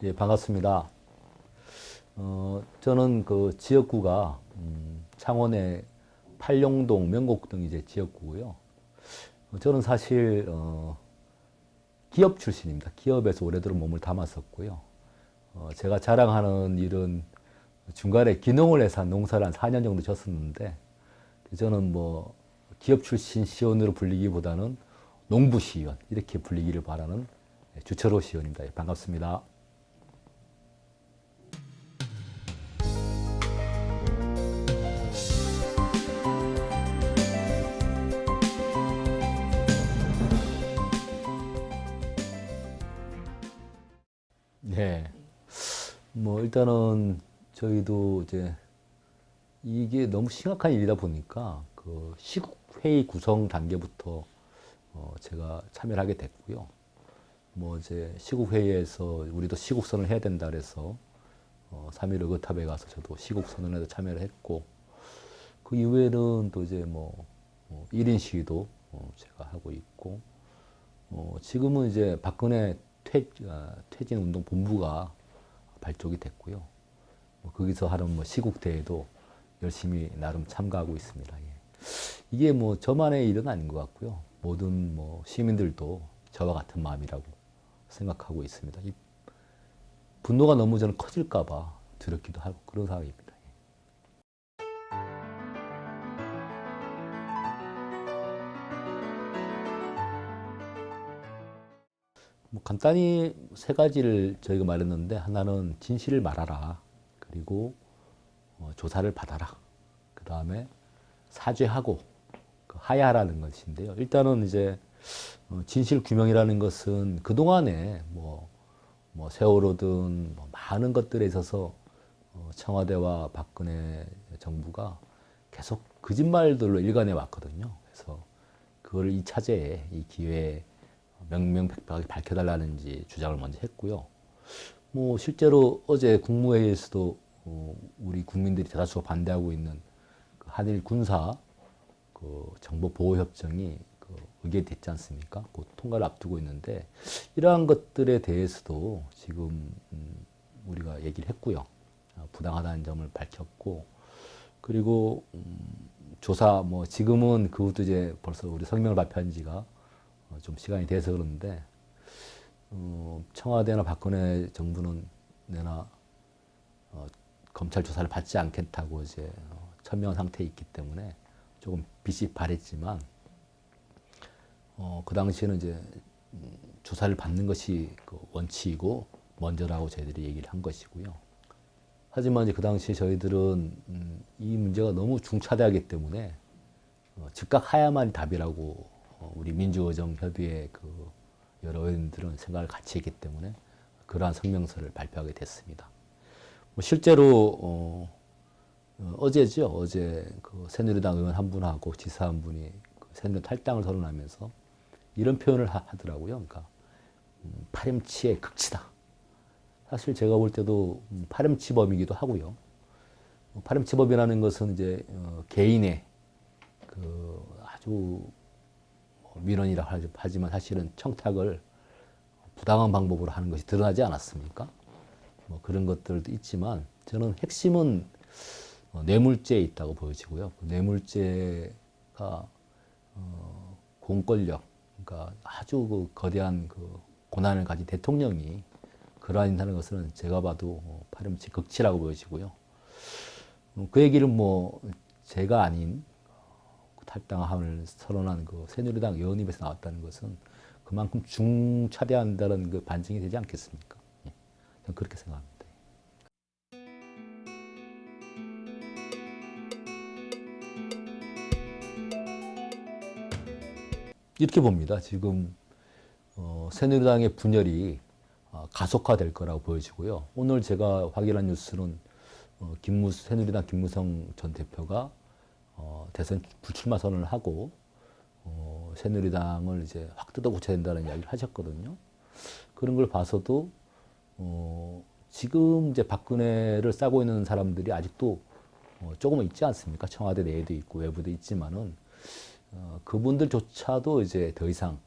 예, 반갑습니다. 저는 그 지역구가 창원의 팔룡동, 명곡동 이제 지역구고요. 저는 사실 기업 출신입니다. 기업에서 오래도록 몸을 담았었고요. 제가 자랑하는 일은 중간에 기농을 해서 농사를 한 4년 정도 졌었는데 저는 뭐 기업 출신 시의원으로 불리기보다는 농부 시의원 이렇게 불리기를 바라는 주철호 시의원입니다. 예, 반갑습니다. 네. 뭐 일단은 저희도 이제 이게 너무 심각한 일이다 보니까 그 시국회의 구성 단계부터 제가 참여를 하게 됐고요. 뭐 이제 시국회의에서 우리도 시국선을 해야 된다 그래서 3.1 의거탑에 가서 저도 시국선언에도 참여를 했고 그 이후에는 또 이제 뭐 1인 시위도 제가 하고 있고 지금은 이제 박근혜 퇴진운동본부가 발족이 됐고요. 거기서 하는 뭐 시국대회도 열심히 나름 참가하고 있습니다. 예. 이게 뭐 저만의 일은 아닌 것 같고요. 모든 뭐 시민들도 저와 같은 마음이라고 생각하고 있습니다. 이 분노가 너무 저는 커질까봐 두렵기도 하고 그런 상황입니다. 뭐 간단히 세 가지를 저희가 말했는데 하나는 진실을 말하라. 그리고 조사를 받아라. 그 다음에 사죄하고 하야하라는 것인데요. 일단은 이제 진실 규명이라는 것은 그동안에 뭐 세월호든 뭐 많은 것들에 있어서 청와대와 박근혜 정부가 계속 거짓말들로 일관해 왔거든요. 그래서 그걸 이 차제에 이 기회에 명명백백하게 밝혀달라는지 주장을 먼저 했고요. 뭐 실제로 어제 국무회의에서도 우리 국민들이 대다수가 반대하고 있는 그 한일 군사 그 정보 보호 협정이 그 의결됐지 않습니까? 곧 통과를 앞두고 있는데 이러한 것들에 대해서도 지금 우리가 얘기를 했고요. 부당하다는 점을 밝혔고 그리고 조사 뭐 지금은 그것도 이제 벌써 우리 성명을 발표한 지가 좀 시간이 돼서 그러는데 청와대나 박근혜 정부는 내나 검찰 조사를 받지 않겠다고 이제 천명한 상태에 있기 때문에 조금 빛이 바랬지만 그 당시에는 이제 조사를 받는 것이 그 원칙이고 먼저라고 저희들이 얘기를 한 것이고요. 하지만 이제 그 당시에 저희들은 이 문제가 너무 중차대하기 때문에 즉각 하야만이 답이라고 우리 민주의정협의회 그 여러 의원들은 생각을 같이 했기 때문에 그러한 성명서를 발표하게 됐습니다. 뭐 실제로 어제죠. 어제 그 새누리당 의원 한 분하고 지사 한 분이 그 새누리당 탈당을 선언하면서 이런 표현을 하더라고요. 그러니까 파렴치의 극치다. 사실 제가 볼 때도 파렴치범이기도 하고요. 파렴치범이라는 것은 이제 개인의 그 아주 민원이라 하지만 사실은 청탁을 부당한 방법으로 하는 것이 드러나지 않았습니까? 뭐 그런 것들도 있지만 저는 핵심은 뇌물죄에 있다고 보여지고요. 그 뇌물죄가 공권력, 그러니까 아주 그 거대한 그 고난을 가진 대통령이 그러한 인사는 것은 제가 봐도 파렴치 극치라고 보여지고요. 그 얘기를 뭐 제가 아닌 탈당함을 선언한 그 새누리당 의원님 입에서 나왔다는 것은 그만큼 중차대한다는 그 반증이 되지 않겠습니까? 예, 저는 그렇게 생각합니다. 이렇게 봅니다. 지금 새누리당의 분열이 가속화될 거라고 보여지고요. 오늘 제가 확인한 뉴스는 새누리당 김무성 전 대표가 대선 불출마 선언을 하고 새누리당을 이제 확 뜯어 고쳐야 된다는 이야기를 하셨거든요. 그런 걸 봐서도 지금 이제 박근혜를 싸고 있는 사람들이 아직도 조금은 있지 않습니까? 청와대 내에도 있고 외부도 있지만은 그분들조차도 이제 더 이상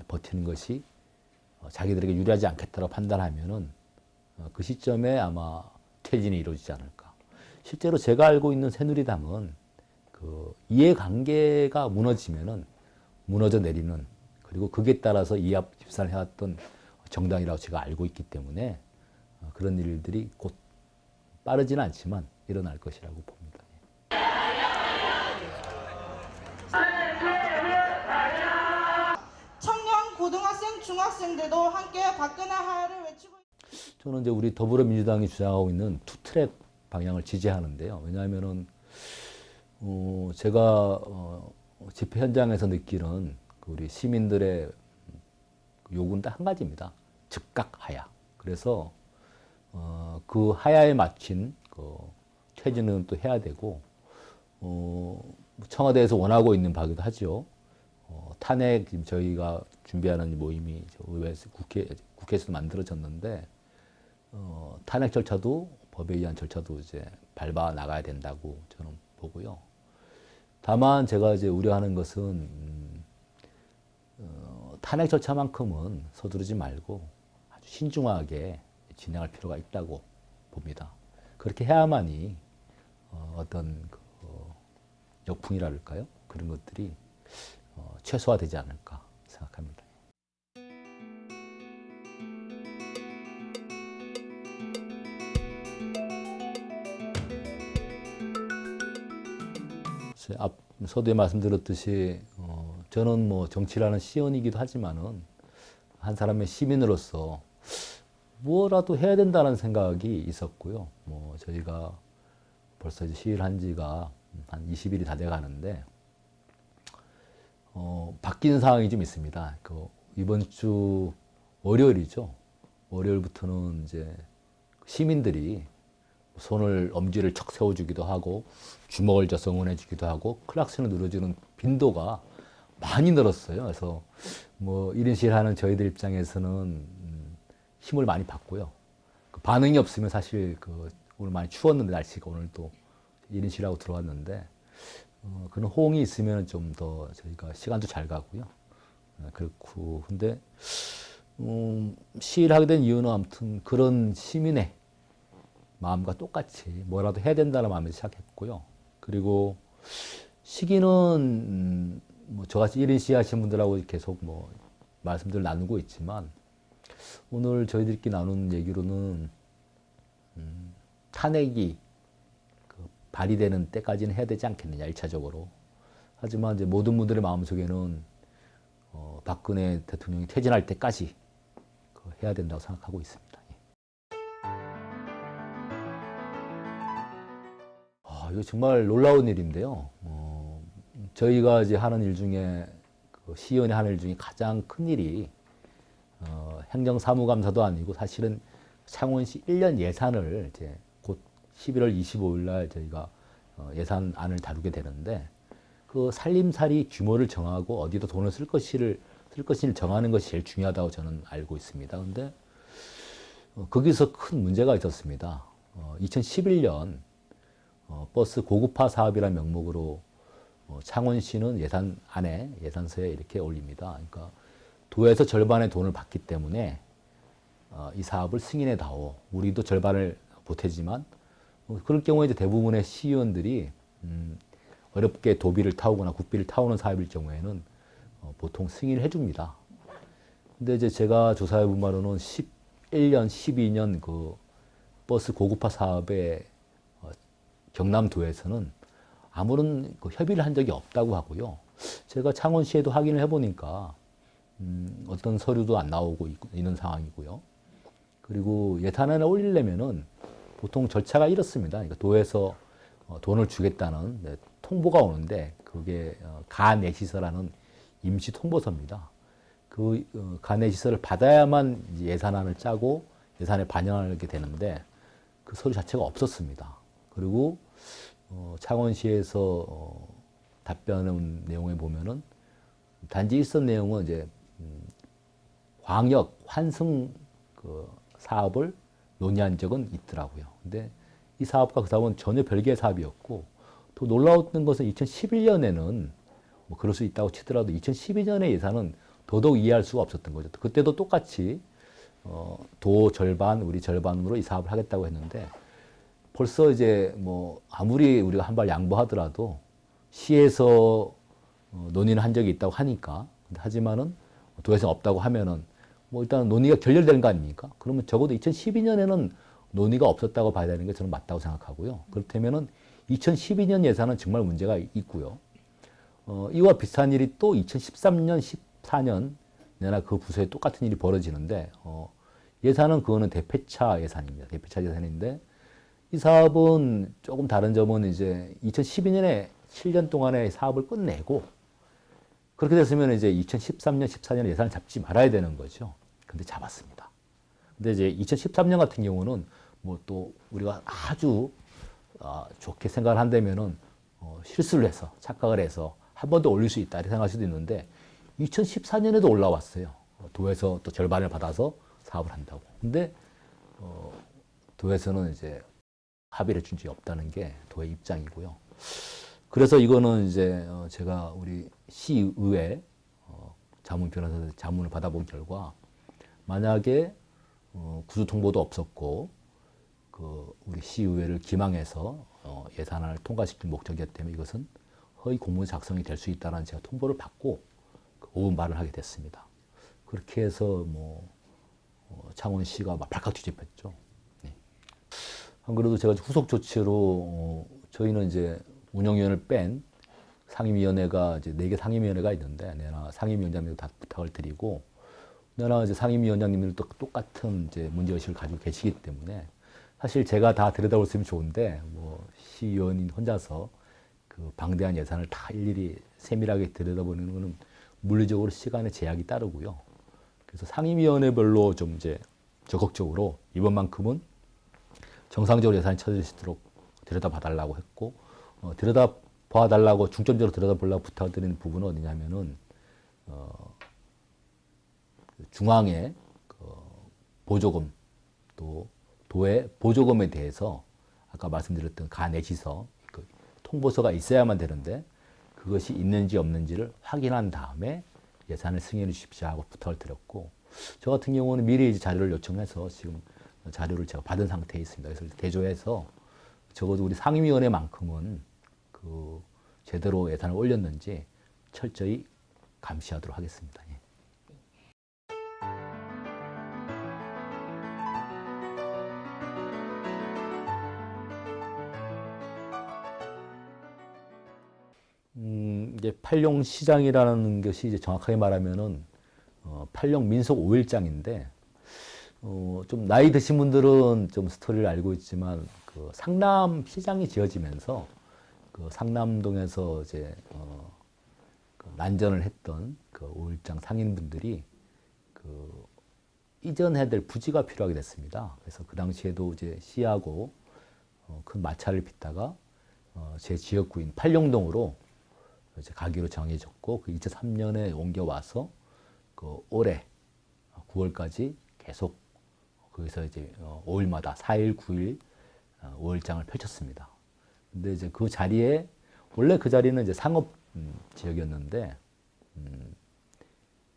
버티는 것이 자기들에게 유리하지 않겠다고 판단하면은 그 시점에 아마 퇴진이 이루어지지 않을까. 실제로 제가 알고 있는 새누리당은 그 이해관계가 무너지면은 무너져 내리는, 그리고 그에 따라서 이합 집산을 해왔던 정당이라고 제가 알고 있기 때문에 그런 일들이 곧 빠르지는 않지만 일어날 것이라고 봅니다. 청년, 고등학생, 중학생들도 함께 박근혜 하야를 외치고 저는 이제 우리 더불어민주당이 주장하고 있는 투트랙 방향을 지지하는데요. 왜냐하면은 제가 집회 현장에서 느끼는 우리 시민들의 요구는 딱 한 가지입니다. 즉각 하야. 그래서 그 하야에 맞춘 그 퇴진은 또 해야 되고, 청와대에서 원하고 있는 바기도 하죠. 탄핵 지금 저희가 준비하는 모임이 의회에서 국회에서 만들어졌는데, 탄핵 절차도 법에 의한 절차도 이제 밟아 나가야 된다고 저는 보고요. 다만 제가 이제 우려하는 것은 탄핵 절차만큼은 서두르지 말고 아주 신중하게 진행할 필요가 있다고 봅니다. 그렇게 해야만이 어떤 그 역풍이랄까요? 그런 것들이 최소화되지 않을까 생각합니다. 서두에 말씀드렸듯이 저는 뭐 정치라는 시연이기도 하지만은 한 사람의 시민으로서 뭐라도 해야 된다는 생각이 있었고요. 뭐 저희가 벌써 이제 시위를 한 지가 한 20일이 다 돼 가는데 바뀐 상황이 좀 있습니다. 이번 주 월요일이죠. 월요일부터는 이제 시민들이 손을 엄지를 척 세워주기도 하고 주먹을 져서 응원해주기도 하고 클락슨을 눌러주는 빈도가 많이 늘었어요. 그래서 뭐 1인 시위를 하는 저희들 입장에서는 힘을 많이 받고요. 그 반응이 없으면 사실 오늘 많이 추웠는데 날씨가 오늘 또 1인 시위라고 들어왔는데 그런 호응이 있으면 좀 더 저희가 시간도 잘 가고요. 그렇고 근데 시위를 하게 된 이유는 아무튼 그런 시민의 마음과 똑같이 뭐라도 해야 된다는 마음에서 시작했고요. 그리고 시기는 뭐 저같이 1인 시위 하시는 분들하고 계속 뭐 말씀들을 나누고 있지만 오늘 저희들끼리 나눈 얘기로는 탄핵이 발의되는 때까지는 해야 되지 않겠느냐, 1차적으로. 하지만 이제 모든 분들의 마음속에는 박근혜 대통령이 퇴진할 때까지 해야 된다고 생각하고 있습니다. 이거 정말 놀라운 일인데요. 저희가 이제 하는 일 중에 시의원이 하는 일 중에 가장 큰 일이 행정사무감사도 아니고 사실은 창원시 1년 예산을 이제 곧 11월 25일 날 저희가 예산안을 다루게 되는데 그 살림살이 규모를 정하고 어디다 돈을 쓸 것인지를 정하는 것이 제일 중요하다고 저는 알고 있습니다. 그런데 거기서 큰 문제가 있었습니다. 2011년 버스 고급화 사업이라는 명목으로 창원시는 예산서에 이렇게 올립니다. 그러니까 도에서 절반의 돈을 받기 때문에 이 사업을 승인해다오. 우리도 절반을 보태지만 그럴 경우에 이제 대부분의 시의원들이 어렵게 도비를 타오거나 국비를 타오는 사업일 경우에는 보통 승인을 해줍니다. 근데 이제 제가 조사해 본 바로는 11년, 12년 그 버스 고급화 사업에 경남도에서는 아무런 협의를 한 적이 없다고 하고요. 제가 창원시에도 확인을 해보니까 어떤 서류도 안 나오고 있는 상황이고요. 그리고 예산안을 올리려면은 보통 절차가 이렇습니다. 그러니까 도에서 돈을 주겠다는 통보가 오는데 그게 가내시서라는 임시 통보서입니다. 그 가내시서를 받아야만 예산안을 짜고 예산에 반영하게 되는데 그 서류 자체가 없었습니다. 그리고 창원시에서 답변한 내용에 보면은 단지 있었던 내용은 이제 광역 환승 사업을 논의한 적은 있더라고요. 근데 이 사업과 그 사업은 전혀 별개의 사업이었고 또 놀라웠던 것은 2011년에는 뭐 그럴 수 있다고 치더라도 2012년의 예산은 더더욱 이해할 수가 없었던 거죠. 그때도 똑같이 도 절반, 우리 절반으로 이 사업을 하겠다고 했는데 벌써 이제 뭐 아무리 우리가 한 발 양보하더라도 시에서 논의는 한 적이 있다고 하니까 하지만은 도에서 없다고 하면은 뭐 일단 논의가 결렬되는 거 아닙니까? 그러면 적어도 2012년에는 논의가 없었다고 봐야 되는 게 저는 맞다고 생각하고요. 그렇다면은 2012년 예산은 정말 문제가 있고요. 이와 비슷한 일이 또 2013년, 14년 내나 그 부서에 똑같은 일이 벌어지는데 예산은 그거는 대폐차 예산입니다. 대폐차 예산인데 이 사업은 조금 다른 점은 이제 2012년에 7년 동안의 사업을 끝내고 그렇게 됐으면 이제 2013년, 14년 예산을 잡지 말아야 되는 거죠. 근데 잡았습니다. 근데 이제 2013년 같은 경우는 뭐 또 우리가 아주 좋게 생각을 한다면은 실수를 해서 착각을 해서 한 번 더 올릴 수 있다 이렇게 생각할 수도 있는데 2014년에도 올라왔어요. 도에서 또 절반을 받아서 사업을 한다고. 근데 도에서는 이제 합의를 준 적이 없다는 게 도의 입장이고요. 그래서 이거는 이제 제가 우리 시의회 자문 변호사들 자문을 받아본 결과 만약에 구조 통보도 없었고 그 우리 시의회를 기망해서 예산안을 통과시킬 목적이었다면 이것은 허위 공문 작성이 될 수 있다는 제가 통보를 받고 오후 말을 하게 됐습니다. 그렇게 해서 뭐 창원시가 막 발칵 뒤집혔죠. 네. 안 그래도 제가 후속 조치로 저희는 이제 운영위원을 뺀 상임위원회가 이제 4개 상임위원회가 있는데 내나 상임위원장님도 다 부탁을 드리고 내나 이제 상임위원장님들도 똑같은 이제 문제의식을 가지고 계시기 때문에 사실 제가 다 들여다볼 수 있으면 좋은데 뭐 시의원인 혼자서 그 방대한 예산을 다 일일이 세밀하게 들여다보는 것은 물리적으로 시간의 제약이 따르고요. 그래서 상임위원회별로 좀 이제 적극적으로 이번만큼은 정상적으로 예산이 쳐질 수 있도록 들여다봐달라고 했고 들여다봐달라고 중점적으로 들여다보려고 부탁드리는 부분은 어디냐면은 중앙의 그 보조금 또 도의 보조금에 대해서 아까 말씀드렸던 가내시서 그 통보서가 있어야만 되는데 그것이 있는지 없는지를 확인한 다음에 예산을 승인해 주십시오 하고 부탁을 드렸고 저 같은 경우는 미리 자료를 요청해서 지금 자료를 제가 받은 상태에 있습니다. 그래서 대조해서 적어도 우리 상임위원회만큼은 그 제대로 예산을 올렸는지 철저히 감시하도록 하겠습니다. 예. 이제 팔룡시장이라는 것이 이제 정확하게 말하면은 팔룡 민속 5일장인데 좀 나이 드신 분들은 좀 스토리를 알고 있지만 그 상남시장이 지어지면서 그 상남동에서 이제 그 난전을 했던 그 5일장 상인분들이 그 이전해야 될 부지가 필요하게 됐습니다. 그래서 그 당시에도 이제 시하고 큰 마찰을 빚다가 제 지역구인 팔룡동으로 이제 가기로 정해졌고 그 2003년에 옮겨와서 그 올해 9월까지 계속 거기서 이제 5일마다 4일, 9일 5일장을 펼쳤습니다. 근데 이제 그 자리에 원래 그 자리는 이제 상업 지역이었는데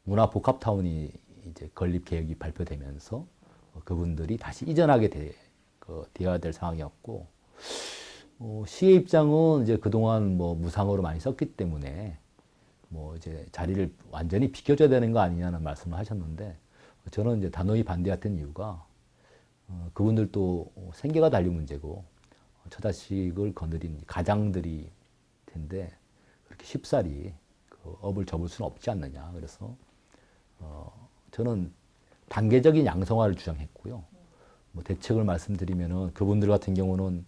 문화복합타운이 이제 건립 계획이 발표되면서 그분들이 다시 이전하게 되어야 될 상황이었고 시의 입장은 이제 그동안 뭐 무상으로 많이 썼기 때문에 뭐 이제 자리를 완전히 비켜줘야 되는 거 아니냐는 말씀을 하셨는데 저는 이제 단호히 반대했던 이유가 그분들도 생계가 달린 문제고 처자식을 거느린 가장들이 텐데 그렇게 쉽사리 그 업을 접을 수는 없지 않느냐. 그래서 저는 단계적인 양성화를 주장했고요. 뭐 대책을 말씀드리면은 그분들 같은 경우는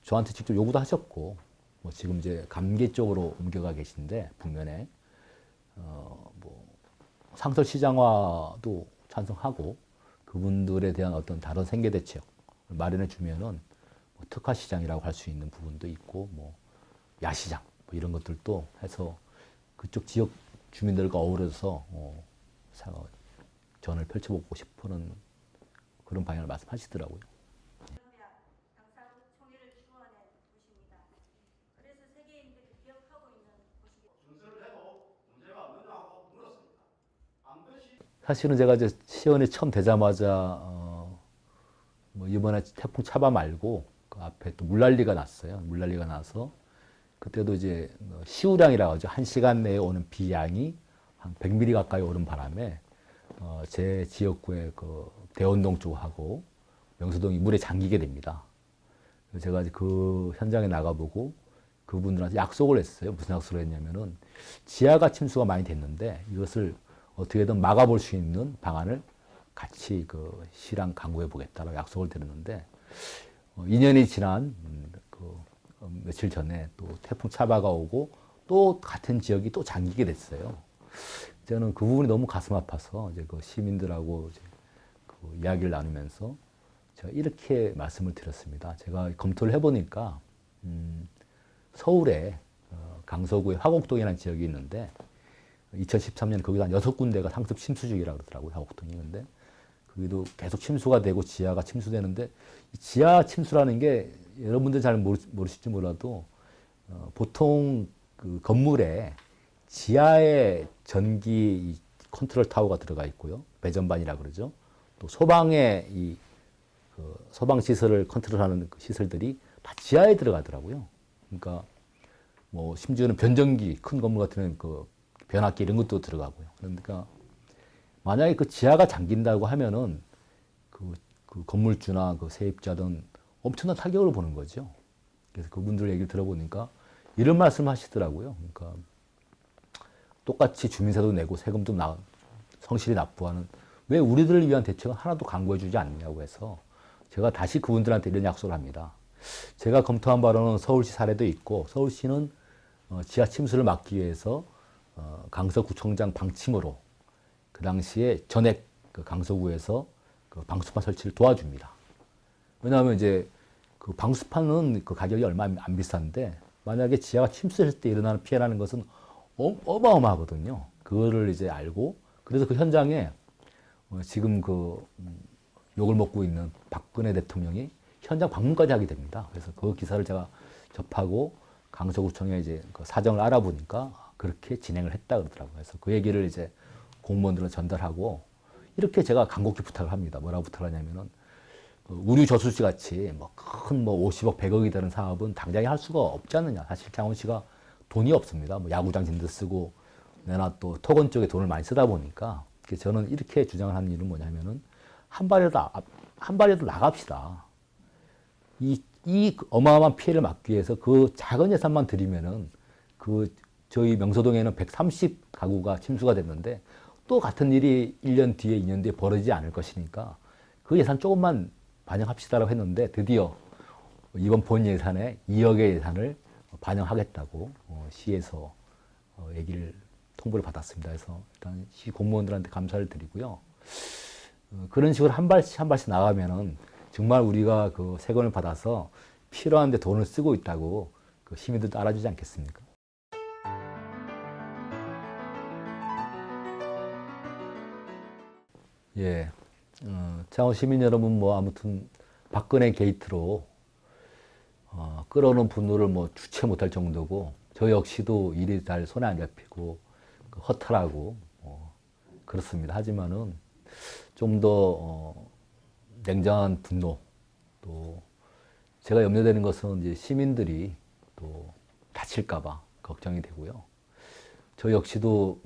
저한테 직접 요구도 하셨고 뭐 지금 이제 감계 쪽으로 옮겨가 계신데 북면에 뭐 상설 시장화도 찬성하고 그분들에 대한 어떤 다른 생계 대책을 마련해 주면은 뭐 특화 시장이라고 할 수 있는 부분도 있고 뭐 야시장 뭐 이런 것들도 해서 그쪽 지역 주민들과 어우러서 전을 펼쳐보고 싶은 그런 방향을 말씀하시더라고요. 사실은 제가 이제 시연에 처음 되자마자 뭐 이번에 태풍 차바 말고 그 앞에 또 물난리가 났어요. 물난리가 나서 그때도 이제 시우량이라고 하죠. 1시간 내에 오는 비양이 한 100mm 가까이 오는 바람에 제 지역구의 그 대원동 쪽하고 명수동이 물에 잠기게 됩니다. 그래서 제가 이제 그 현장에 나가보고 그분들한테 약속을 했어요. 무슨 약속을 했냐면은 지하가 침수가 많이 됐는데 이것을 어떻게든 막아볼 수 있는 방안을 같이 그 시랑 강구해 보겠다라고 약속을 드렸는데 2년이 지난 며칠 전에 또 태풍 차바가 오고 또 같은 지역이 또 잠기게 됐어요. 저는 그 부분이 너무 가슴 아파서 이제 그 시민들하고 이제 그 이야기를 나누면서 제가 이렇게 말씀을 드렸습니다. 제가 검토를 해보니까 서울에 강서구의 화곡동이라는 지역이 있는데 2013년 거기서 한 6군데가 상습 침수 중이라고 그러더라고요. 화곡동이. 근데 거기도 계속 침수가 되고 지하가 침수되는데 지하 침수라는 게 여러분들 잘 모르실지 몰라도 보통 그 건물에 지하에 전기 컨트롤 타워가 들어가 있고요. 배전반이라고 그러죠. 또 소방에 소방 시설을 컨트롤하는 그 시설들이 다 지하에 들어가더라고요. 그러니까 뭐 심지어는 변전기 큰 건물 같은 그 변압기 이런 것도 들어가고요. 그러니까 만약에 그 지하가 잠긴다고 하면은 그 건물주나 그 세입자든 엄청난 타격을 보는 거죠. 그래서 그분들 얘기를 들어보니까 이런 말씀을 하시더라고요. 그러니까 똑같이 주민세도 내고 세금도 성실히 납부하는 왜 우리들을 위한 대책은 하나도 강구해주지 않느냐고 해서 제가 다시 그분들한테 이런 약속을 합니다. 제가 검토한 바로는 서울시 사례도 있고 서울시는 지하 침수를 막기 위해서 강서구청장 방침으로 그 당시에 전액 그 강서구에서 그 방수판 설치를 도와줍니다. 왜냐하면 이제 그 방수판은 그 가격이 얼마 안 비싼데 만약에 지하가 침수했을 때 일어나는 피해라는 것은 어마어마하거든요. 그거를 이제 알고 그래서 그 현장에 지금 그 욕을 먹고 있는 박근혜 대통령이 현장 방문까지 하게 됩니다. 그래서 그 기사를 제가 접하고 강서구청에 이제 그 사정을 알아보니까 그렇게 진행을 했다 그러더라고요. 그래서 그 얘기를 이제 공무원들은 전달하고 이렇게 제가 간곡히 부탁을 합니다. 뭐라고 부탁을 하냐면은 우류 저수지 같이 뭐 큰 뭐 50억, 100억이 되는 사업은 당장에 할 수가 없지 않느냐. 사실 창원시가 돈이 없습니다. 뭐 야구장 짓는 데 쓰고 내나 또 토건 쪽에 돈을 많이 쓰다 보니까 저는 이렇게 주장을 하는 이유는 뭐냐면은 한 발이라도 나갑시다. 이 어마어마한 피해를 막기 위해서 그 작은 예산만 들이면은 저희 명소동에는 130가구가 침수가 됐는데 또 같은 일이 1년 뒤에 2년 뒤에 벌어지지 않을 것이니까 그 예산 조금만 반영합시다라고 했는데 드디어 이번 본 예산에 2억의 예산을 반영하겠다고 시에서 통보를 받았습니다. 그래서 일단 시 공무원들한테 감사를 드리고요. 그런 식으로 한 발씩 한 발씩 나가면은 정말 우리가 그 세금을 받아서 필요한 데 돈을 쓰고 있다고 그 시민들도 알아주지 않겠습니까? 예, 창원 시민 여러분 뭐 아무튼 박근혜 게이트로 끌어오는 분노를 뭐 주체 못할 정도고 저 역시도 일이 잘 손에 안 잡히고 허탈하고 그렇습니다. 하지만은 좀 더 냉정한 분노 또 제가 염려되는 것은 이제 시민들이 또 다칠까봐 걱정이 되고요. 저 역시도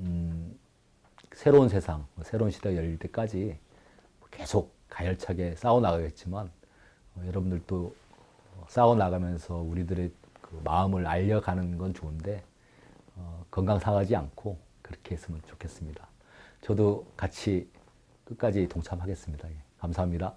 새로운 세상, 새로운 시대가 열릴 때까지 계속 가열차게 싸워나가겠지만 여러분들도 싸워나가면서 우리들의 그 마음을 알려가는 건 좋은데 건강 상하지 않고 그렇게 했으면 좋겠습니다. 저도 같이 끝까지 동참하겠습니다. 예, 감사합니다.